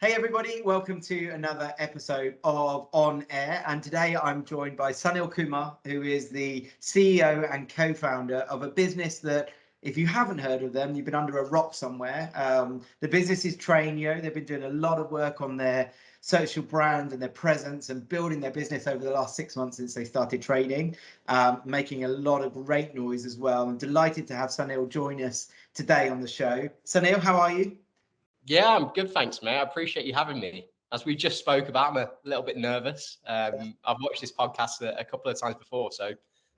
Hey everybody, welcome to another episode of On Air, and today I'm joined by Sunil Kumar, who is the CEO and co-founder of a business that, if you haven't heard of them, you've been under a rock somewhere. The business is Trainyo. They've been doing a lot of work on their social brand and their presence and building their business over the last 6 months since they started trading, making a lot of great noise as well. I'm delighted to have Sunil join us today on the show. Sunil, how are you? Yeah, I'm good, thanks, mate. I appreciate you having me. As we just spoke about, I'm a little bit nervous. I've watched this podcast a couple of times before, so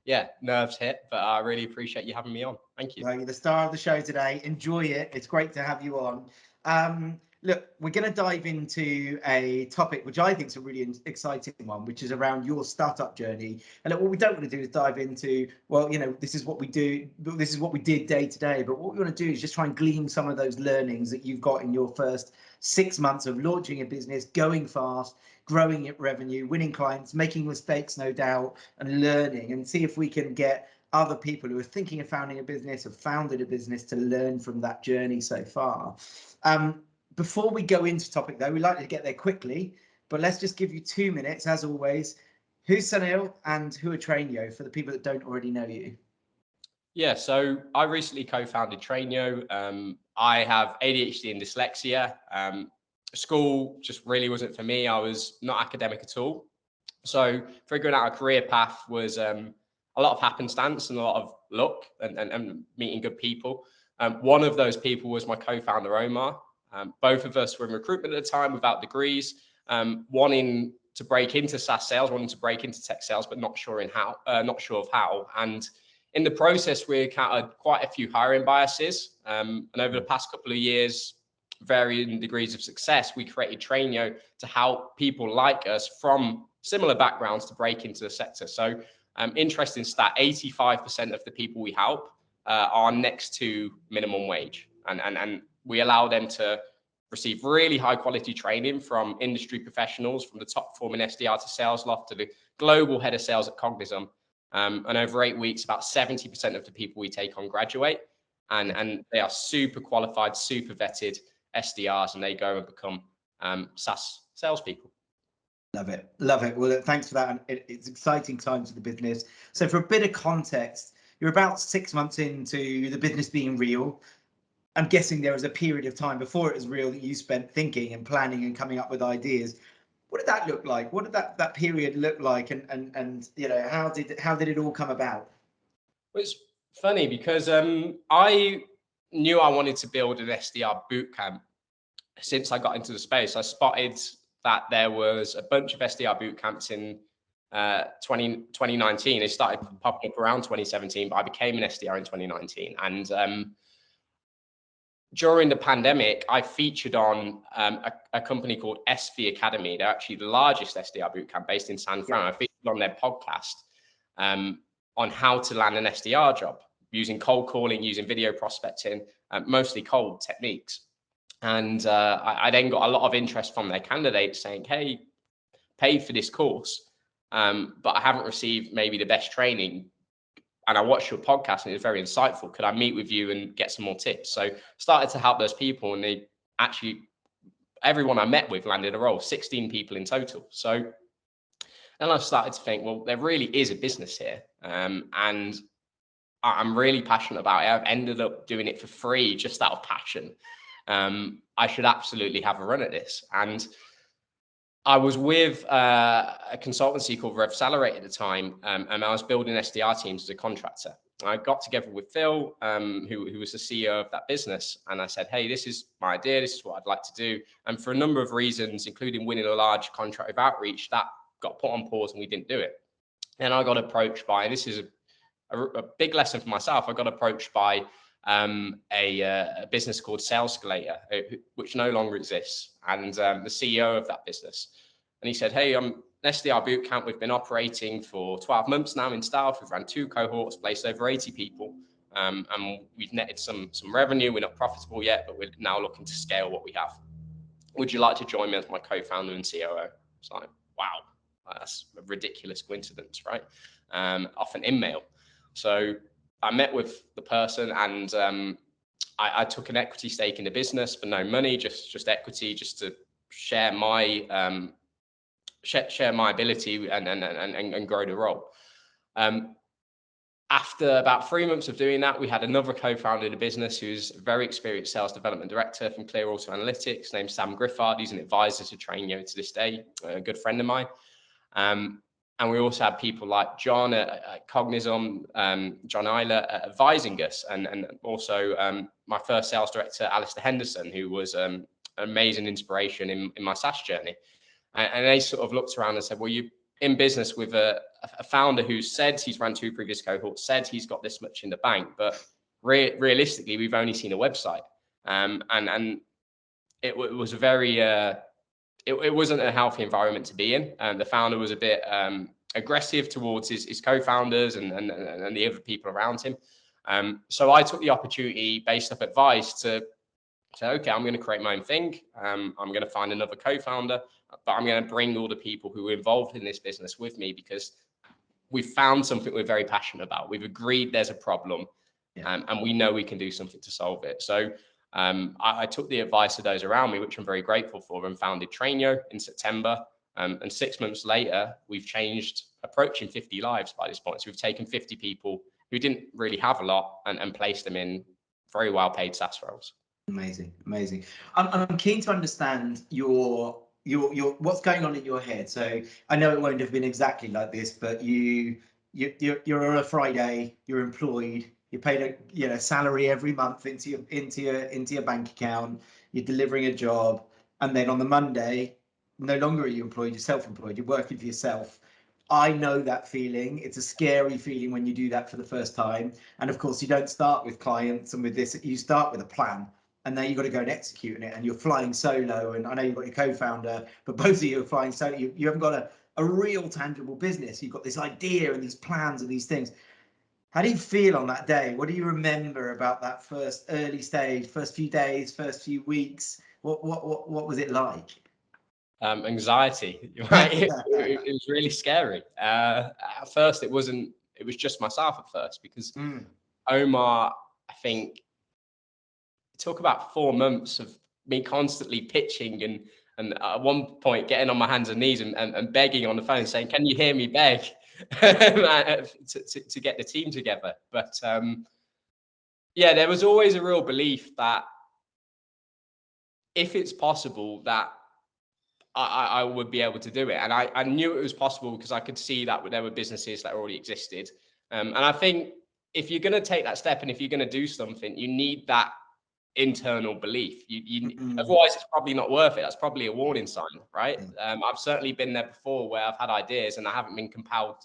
yeah, nerves hit, but I really appreciate you having me on. Thank you. Well, you're the star of the show today. Enjoy it. It's great to have you on. Look, we're going to dive into a topic which I think is a really exciting one, which is around your startup journey. And look, what we don't want to do is dive into, well, this is what we do, this is what we did day to day. But what we want to do is just try and glean some of those learnings that you've got in your first 6 months of launching a business, going fast, growing your revenue, winning clients, making mistakes, no doubt, and learning, and see if we can get other people who are thinking of founding a business, have founded a business, to learn from that journey so far. Before we go into topic though, we like to get there quickly, but let's just give you 2 minutes, as always. Who's Sunil and who are Trainyo, for the people that don't already know you? Yeah, so I recently co-founded Trainyo. I have ADHD and dyslexia. School just really wasn't for me. I was not academic at all. So figuring out a career path was a lot of happenstance and a lot of luck and meeting good people. One of those people was my co-founder, Omar. Both of us were in recruitment at the time without degrees, wanting to break into SaaS sales, wanting to break into tech sales, but not sure of how. And in the process, we encountered quite a few hiring biases. And over the past couple of years, varying degrees of success, we created Trainyo to help people like us from similar backgrounds to break into the sector. So interesting stat, 85% of the people we help are next to minimum wage. And we allow them to receive really high quality training from industry professionals, from the top performing SDR to sales loft to the global head of sales at Cognizant. And over 8 weeks, about 70% of the people we take on graduate, and they are super qualified, super vetted SDRs, and they go and become SaaS salespeople. Love it. Love it. Well, thanks for that. And it's exciting times for the business. So for a bit of context, you're about 6 months into the business being real. I'm guessing there was a period of time before it was real that you spent thinking and planning and coming up with ideas. What did that look like? What did that period look like? And how did it all come about? Well, it's funny because I knew I wanted to build an SDR bootcamp since I got into the space. I spotted that there was a bunch of SDR bootcamps in 2019. They started popping up around 2017, but I became an SDR in 2019. And during the pandemic, I featured on a company called SV Academy. They're actually the largest SDR bootcamp based in San Fran. I featured on their podcast on how to land an SDR job using cold calling, using video prospecting, mostly cold techniques. And I then got a lot of interest from their candidates saying, hey, paid for this course, but I haven't received maybe the best training. And I watched your podcast and it was very insightful. Could I meet with you and get some more tips? So started to help those people, and they actually, everyone I met with landed a role, 16 people in total. So then I started to think, well, there really is a business here. And I'm really passionate about it. I've ended up doing it for free, just out of passion. I should absolutely have a run at this. And I was with a consultancy called RevCelerate at the time, and I was building SDR teams as a contractor. I got together with Phil, who was the CEO of that business, and I said, hey, this is my idea, this is what I'd like to do. And for a number of reasons, including winning a large contract with Outreach, that got put on pause and we didn't do it. And I got approached by, and this is a big lesson for myself, I got approached by a business called Salescalator, which no longer exists, and the CEO of that business. And he said, hey, SDR Bootcamp, we've been operating for 12 months now in Stealth. We've ran 2 cohorts, placed over 80 people, and we've netted some revenue. We're not profitable yet, but we're now looking to scale what we have. Would you like to join me as my co-founder and COO? It's like, wow, that's a ridiculous coincidence, right? Off an email. So I met with the person, and I took an equity stake in the business for no money, just equity, just to share my share my ability and grow the role. After about 3 months of doing that, we had another co-founder in the business who's a very experienced sales development director from Clear Auto Analytics, named Sam Griffard. He's an advisor to Trainyo to this day, a good friend of mine. And we also had people like John at Cognizant, John Eiler at advising us, and also my first sales director, Alistair Henderson, who was an amazing inspiration in my SaaS journey. And they sort of looked around and said, well, you're in business with a founder who said he's run 2 previous cohorts, said he's got this much in the bank, but realistically, we've only seen a website. And it was a very, it wasn't a healthy environment to be in. And the founder was a bit aggressive towards his co-founders and the other people around him. So I took the opportunity, based off advice, to say, okay, I'm going to create my own thing. I'm going to find another co-founder, but I'm going to bring all the people who are involved in this business with me, because we've found something we're very passionate about. We've agreed there's a problem, and we know we can do something to solve it. So I took the advice of those around me, which I'm very grateful for, and founded Trainyo in September. And 6 months later, we've changed approaching 50 lives by this point. So we've taken 50 people who didn't really have a lot and placed them in very well-paid SaaS roles. Amazing, amazing. I'm keen to understand your what's going on in your head. So I know it won't have been exactly like this, but you're on a Friday, you're employed, you're paid a salary every month into your bank account, you're delivering a job, and then on the Monday, no longer are you employed, you're self-employed, you're working for yourself. I know that feeling. It's a scary feeling when you do that for the first time. And of course, you don't start with clients and with this, you start with a plan. And now you've got to go and execute on it, and you're flying solo. And I know you've got your co-founder, but both of you are flying solo. You haven't got a real tangible business. You've got this idea and these plans and these things. How do you feel on that day? What do you remember about that first early stage, first few days, first few weeks? What was it like? Anxiety, right? It was really scary. At first, it was just myself at first, because Omar, I think, took about 4 months of me constantly pitching and at one point getting on my hands and knees and begging on the phone, saying, can you hear me beg? to get the team together. But yeah, there was always a real belief that if it's possible, that I would be able to do it. And I knew it was possible because I could see that there were businesses that already existed. And I think if you're going to take that step and if you're going to do something, you need that internal belief. Otherwise, it's probably not worth it. That's probably a warning sign, right? I've certainly been there before where I've had ideas and I haven't been compelled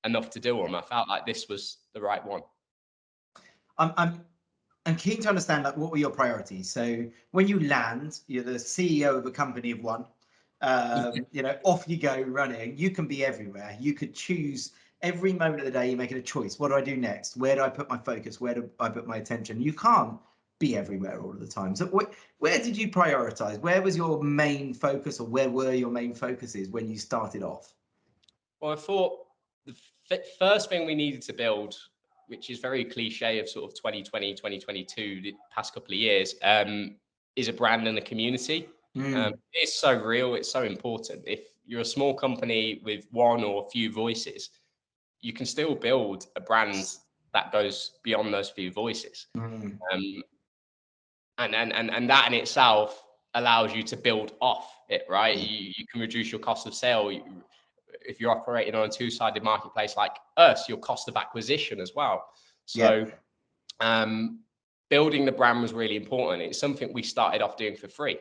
enough to do them. I felt like this was the right one. I'm keen to understand, like, what were your priorities? So when you land, you're the CEO of a company of one. Off you go running. You can be everywhere. You could choose every moment of the day. You're making a choice. What do I do next? Where do I put my focus? Where do I put my attention? You can't be everywhere all of the time. So where did you prioritize? Where was your main focus, or where were your main focuses when you started off? Well, I thought the first thing we needed to build, which is very cliche of sort of 2020, 2022, the past couple of years, is a brand and a community. It's so real. It's so important. If you're a small company with one or a few voices, you can still build a brand that goes beyond those few voices. And that in itself allows you to build off it, right? You can reduce your cost of sale. If you're operating on a two-sided marketplace like us, your cost of acquisition as well. So building the brand was really important. It's something we started off doing for free.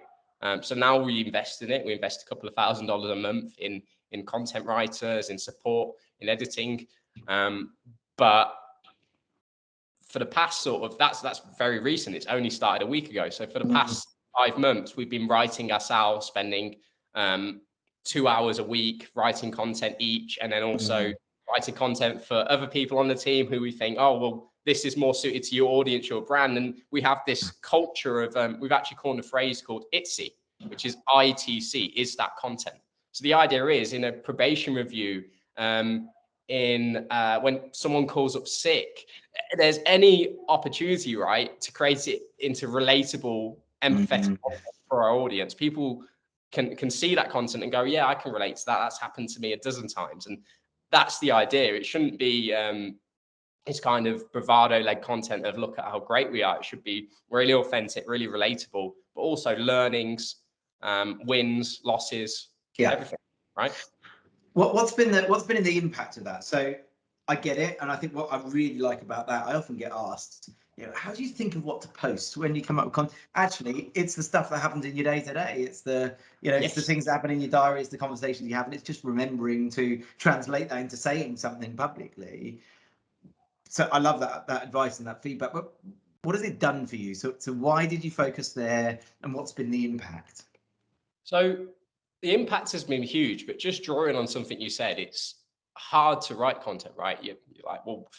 So now we invest in it. We invest a couple of $1,000s a month in content writers, in support, in editing. But for the past sort of, that's very recent. It's only started a week ago. So for the past 5 months, we've been writing ourselves, spending 2 hours a week writing content each, and then also writing content for other people on the team who we think, oh, well, this is more suited to your audience, your brand. And we have this culture of, we've actually coined a phrase called ITC, which is ITC, is that content. So the idea is, in a probation review, when someone calls up sick, there's any opportunity, right, to create it into relatable, empathetic content for our audience. People can see that content and go, yeah, I can relate to that. That's happened to me a dozen times. And that's the idea. It shouldn't be it's kind of bravado-led content of look at how great we are. It should be really authentic, really relatable, but also learnings, wins, losses, everything, right? What's been the impact of that? So I get it, and I think what I really like about that, I often get asked, how do you think of what to post when you come up with content? Actually, it's the stuff that happens in your day to day. It's the it's the things that happen in your diary, it's the conversations you have, and it's just remembering to translate that into saying something publicly. So I love that advice and that feedback. But what has it done for you? So why did you focus there, and what's been the impact? So the impact has been huge, but just drawing on something you said, it's hard to write content, right? You're like, well,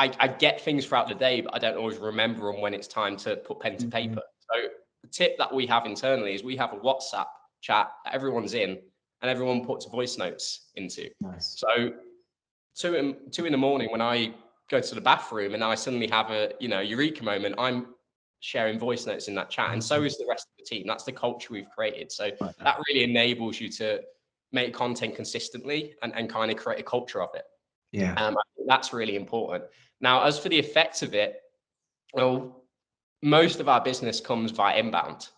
I get things throughout the day, but I don't always remember them when it's time to put pen to paper. So the tip that we have internally is we have a WhatsApp chat that everyone's in, and everyone puts voice notes into. Nice. So two in the morning, when I go to the bathroom and I suddenly have a eureka moment, I'm sharing voice notes in that chat, and so is the rest of the team. That's the culture we've created. So that really enables you to make content consistently and kind of create a culture of it. Yeah. I think that's really important. Now, as for the effects of it, well, most of our business comes via inbound,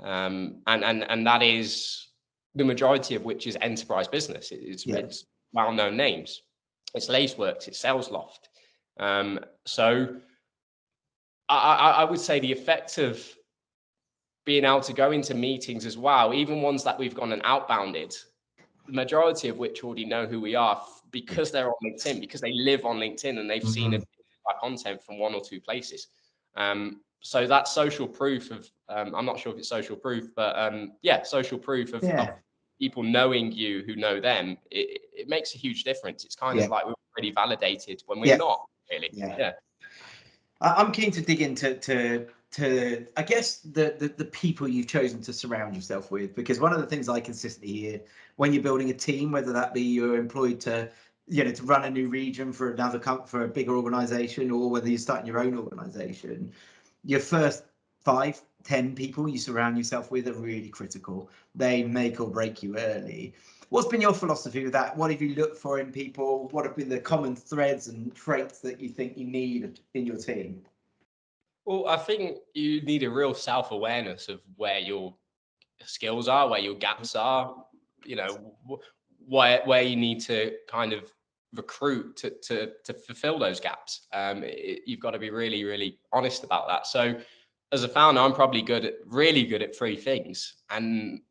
and that is the majority of which is enterprise business. It's well-known names. It's Laceworks, it's SalesLoft. So I would say the effect of being able to go into meetings as well, even ones that we've gone and outbounded, the majority of which already know who we are because they're on LinkedIn, because they live on LinkedIn and they've seen our content from one or two places. So that's social proof of, I'm not sure if it's social proof, but social proof of people knowing you who know them. It makes a huge difference. It's kind of like we're already validated when we're not really. I'm keen to dig into I guess the people you've chosen to surround yourself with, because one of the things I consistently hear when you're building a team, whether that be you're employed to to run a new region for a bigger organization, or whether you're starting your own organization, your first 5-10 people you surround yourself with are really critical. They make or break you early. What's been your philosophy with that? What have you looked for in people? What have been the common threads and traits that you think you need in your team? Well, I think you need a real self-awareness of where your skills are, where your gaps are, where you need to kind of recruit to fulfill those gaps. You've got to be really, really honest about that. So as a founder, I'm probably really good at three things. And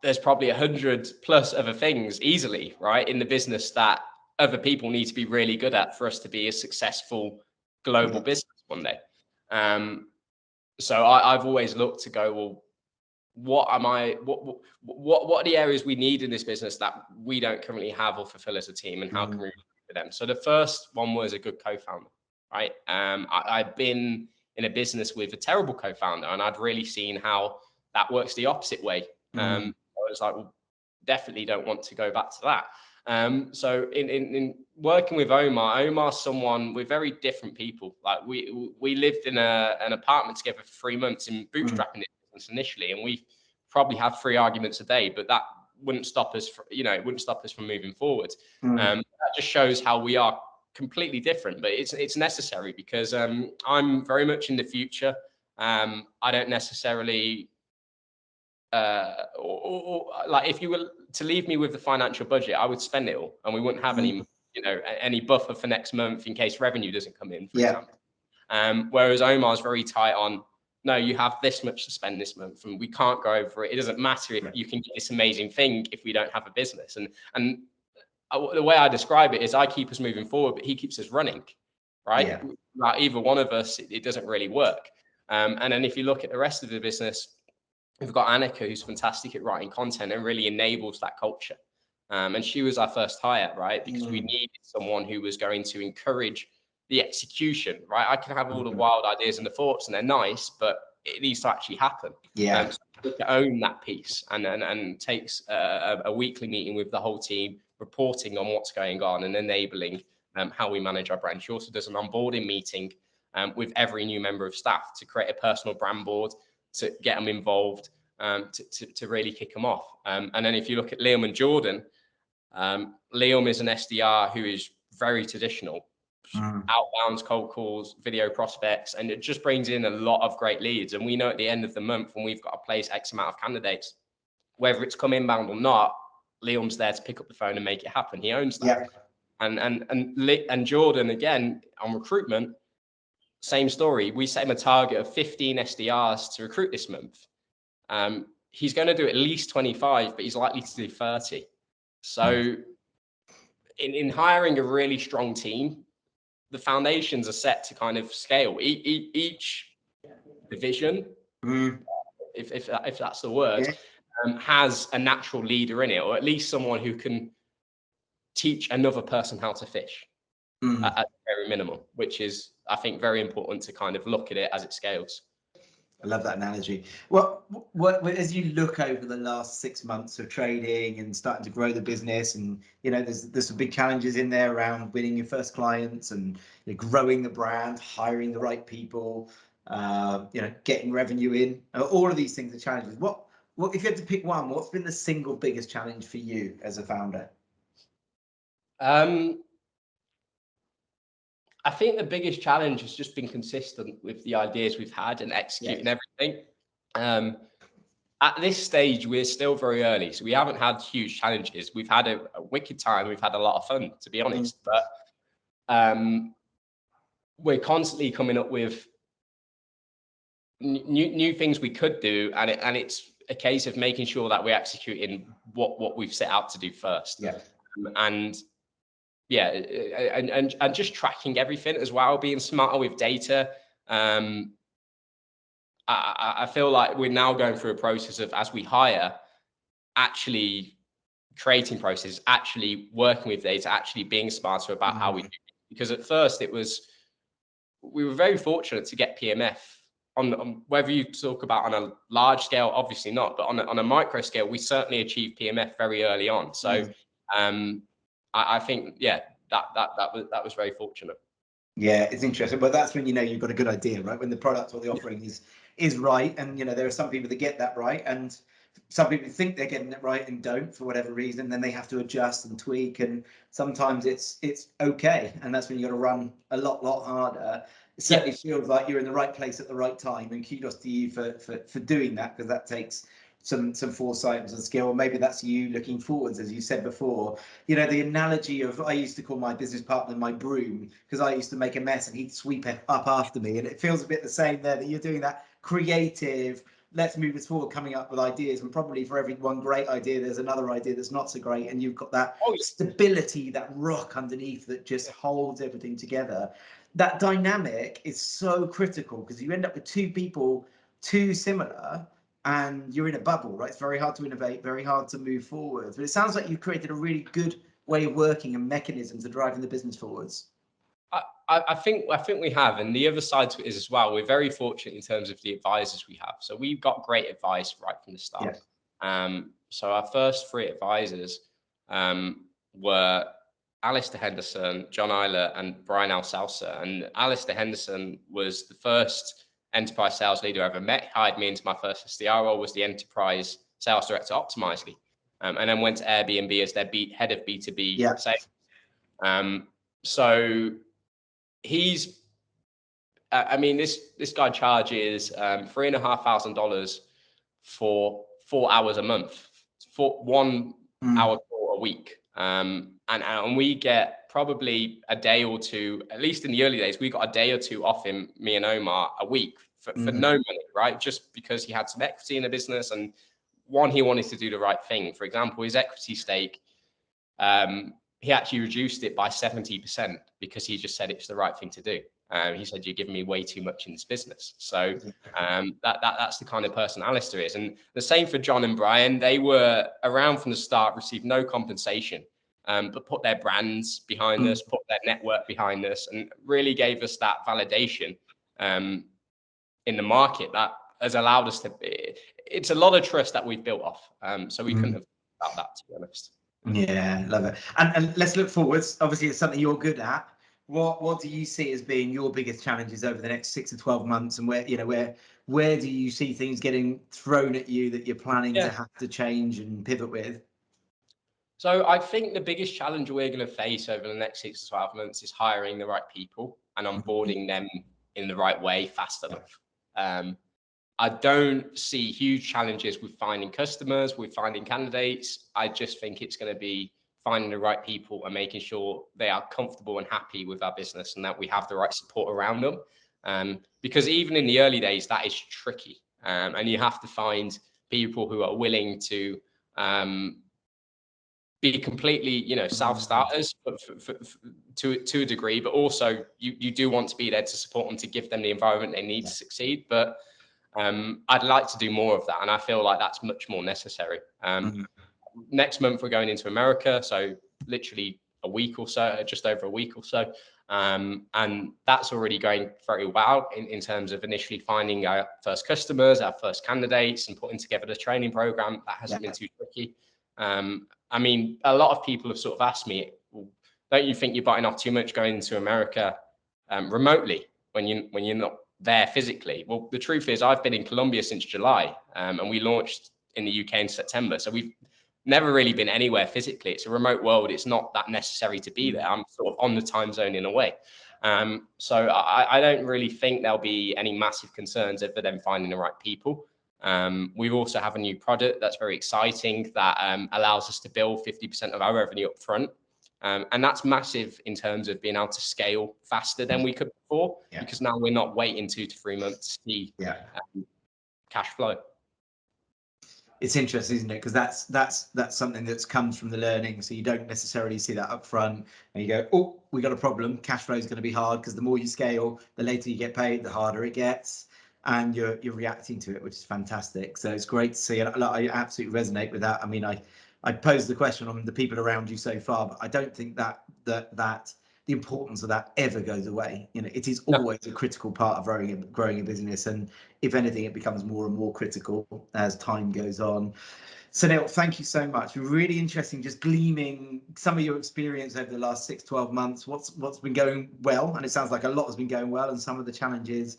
there's probably 100 plus other things easily, right, in the business that other people need to be really good at for us to be a successful global business one day. So I've always looked to go, well, what are the areas we need in this business that we don't currently have or fulfill as a team, and how can we recruit for them? So the first one was a good co-founder, right? I've been in a business with a terrible co-founder, and I'd really seen how that works the opposite way. I was like, well, definitely don't want to go back to that. So in working with Omar's someone, we're very different people. Like we lived in an apartment together for 3 months in bootstrapping it initially, and we probably have 3 arguments a day, but that wouldn't stop us from moving forward. That just shows how we are completely different, but it's necessary, because I'm very much in the future. I don't necessarily like, if you were to leave me with the financial budget, I would spend it all, and we wouldn't have any buffer for next month in case revenue doesn't come in, for example. Whereas Omar's very tight on, no, you have this much to spend this month, and we can't go over it. It doesn't matter if you can get this amazing thing if we don't have a business. And the way I describe it is, I keep us moving forward, but he keeps us running, right? Like, either one of us, it doesn't really work. And then if you look at the rest of the business, we've got Annika, who's fantastic at writing content and really enables that culture. And she was our first hire, right? Because we needed someone who was going to encourage the execution, right? I can have all the wild ideas and the thoughts, and they're nice, but it needs to actually happen. So to own that piece, and takes a weekly meeting with the whole team, reporting on what's going on and enabling how we manage our brand. She also does an onboarding meeting with every new member of staff to create a personal brand board, to get them involved. to really kick them off. And then if you look at Liam and Jordan, Liam is an SDR who is very traditional, outbounds, cold calls, video prospects, and it just brings in a lot of great leads. And we know at the end of the month, when we've got to place X amount of candidates, whether it's come inbound or not, Liam's there to pick up the phone and make it happen. He owns that. And Jordan, again, on recruitment, same story. We set him a target of 15 SDRs to recruit this month. He's going to do at least 25, but he's likely to do 30. So in hiring a really strong team, the foundations are set to kind of scale. Each division, if that's the word, has a natural leader in it, or at least someone who can teach another person how to fish at the very minimum, which is, I think, very important to kind of look at it as it scales. I love that analogy. Well, as you look over the last 6 months of trading and starting to grow the business, and there's some big challenges in there around winning your first clients and growing the brand, hiring the right people, getting revenue in. All of these things are challenges. What if you had to pick one? What's been the single biggest challenge for you as a founder? I think the biggest challenge has just been consistent with the ideas we've had and executing everything. At this stage, we're still very early, so we haven't had huge challenges. We've had a wicked time. We've had a lot of fun, to be honest. But we're constantly coming up with new things we could do, and it's a case of making sure that we're executing what we've set out to do first. And just tracking everything as well, being smarter with data. I feel like we're now going through a process of, as we hire, actually creating processes, actually working with data, actually being smarter about how we do it. Because at first we were very fortunate to get PMF on whether you talk about on a large scale, obviously not, but on a micro scale, we certainly achieved PMF very early on. So I think, that was very fortunate. Yeah, it's interesting, but that's when you've got a good idea, right? When the product or the offering is right, and there are some people that get that right, and some people think they're getting it right and don't for whatever reason. Then they have to adjust and tweak, and sometimes it's okay, and that's when you got to run a lot harder. It certainly feels like you're in the right place at the right time, and kudos to you for doing that, because that takes some foresight and some skill. Or maybe that's you looking forwards, as you said before. The analogy of, I used to call my business partner my broom, because I used to make a mess and he'd sweep it up after me. And it feels a bit the same there, that you're doing that creative, let's move this forward, coming up with ideas. And probably for every one great idea, there's another idea that's not so great. And you've got that stability, that rock underneath that just holds everything together. That dynamic is so critical, because you end up with two people too similar, and you're in a bubble, right? It's very hard to innovate, very hard to move forward. But it sounds like you've created a really good way of working and mechanisms of driving the business forwards. I think we have, and the other side to it is as well, we're very fortunate in terms of the advisors we have. So we've got great advice right from the start. So our first 3 advisors were Alistair Henderson, John Eiler, and Brian Alsalsa. And Alistair Henderson was the first enterprise sales leader I ever met. Hired me into my first SDR role, was the enterprise sales director at Optimizely, and then went to Airbnb as their head of B2B sales. So he's, this guy charges $3,500 for 4 hours a month, for 1 hour a week. And we get probably a day or two, at least in the early days, we got a day or two off him, me and Omar, a week for no money, right? Just because he had some equity in the business, and he wanted to do the right thing. For example, his equity stake, he actually reduced it by 70% because he just said it's the right thing to do. He said, you're giving me way too much in this business. So that's the kind of person Alistair is. And the same for John and Brian. They were around from the start, received no compensation, but put their brands behind us, put their network behind us, and really gave us that validation in the market that has allowed us to, it's a lot of trust that we've built off. So we couldn't have about that, to be honest. Yeah, love it. And let's look forwards. Obviously, it's something you're good at. What do you see as being your biggest challenges over the next 6 to 12 months, and where do you see things getting thrown at you that you're planning to have to change and pivot with? So I think the biggest challenge we're going to face over the next 6 to 12 months is hiring the right people and onboarding them in the right way fast enough. I don't see huge challenges with finding customers, with finding candidates. I just think it's going to be finding the right people and making sure they are comfortable and happy with our business and that we have the right support around them. Because even in the early days, that is tricky. And you have to find people who are willing to be completely, self-starters to a degree, but also you do want to be there to support them, to give them the environment they need to succeed. But I'd like to do more of that, and I feel like that's much more necessary. Next month we're going into America, so literally a week or so, just over a week or so, and that's already going very well in terms of initially finding our first customers, our first candidates, and putting together the training program. That hasn't been too tricky. I mean, a lot of people have sort of asked me, well, don't you think you're biting off too much going into America remotely when you're not there physically? Well, the truth is I've been in Colombia since July, and we launched in the UK in September. So we've never really been anywhere physically. It's a remote world. It's not that necessary to be there. I'm sort of on the time zone in a way. So I don't really think there'll be any massive concerns over them finding the right people. We also have a new product that's very exciting that allows us to bill 50% of our revenue up front. And that's massive in terms of being able to scale faster than we could before, because now we're not waiting 2 to 3 months to see cash flow. It's interesting, isn't it? Because that's something that comes from the learning. So you don't necessarily see that up front and you go, oh, we got a problem. Cash flow is going to be hard, because the more you scale, the later you get paid, the harder it gets, and you're reacting to it, which is fantastic. So it's great to see. I absolutely resonate with that. I mean, I posed the question on the people around you so far, but I don't think that the importance of that ever goes away. It is always a critical part of growing a business, and if anything, it becomes more and more critical as time goes on. Sunil, thank you so much. Really interesting, just gleaming some of your experience over the last 6-12 months. What's been going well, and it sounds like a lot has been going well, and some of the challenges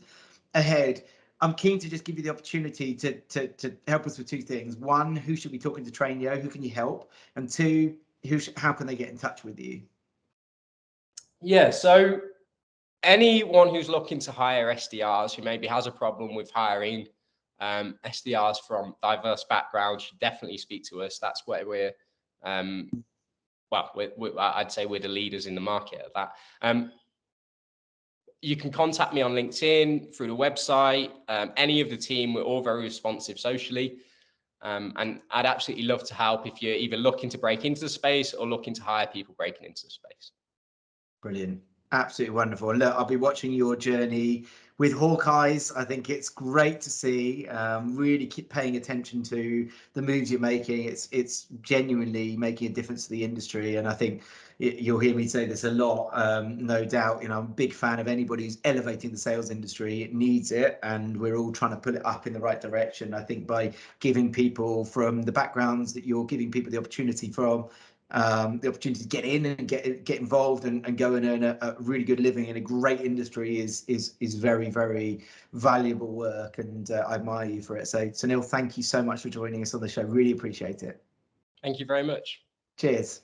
ahead. I'm keen to just give you the opportunity to help us with two things. One, who should be talking to Trainyo? Who can you help? And two, how can they get in touch with you? Yeah, so anyone who's looking to hire SDRs, who maybe has a problem with hiring SDRs from diverse backgrounds, should definitely speak to us. That's where we're, I'd say we're the leaders in the market at that. You can contact me on LinkedIn, through the website, any of the team. We're all very responsive socially. And I'd absolutely love to help if you're either looking to break into the space or looking to hire people breaking into the space. Brilliant. Absolutely wonderful. And look, I'll be watching your journey with Hawkeyes. I think it's great to see. Really keep paying attention to the moves you're making. It's genuinely making a difference to the industry. And I think you'll hear me say this a lot, no doubt. I'm a big fan of anybody who's elevating the sales industry. It needs it, and we're all trying to pull it up in the right direction. I think by giving people from the backgrounds that you're giving people the opportunity from, the opportunity to get in and get involved and go and earn a really good living in a great industry is very, very valuable work, and I admire you for it. So Sunil, thank you so much for joining us on the show. Really appreciate it. Thank you very much. Cheers.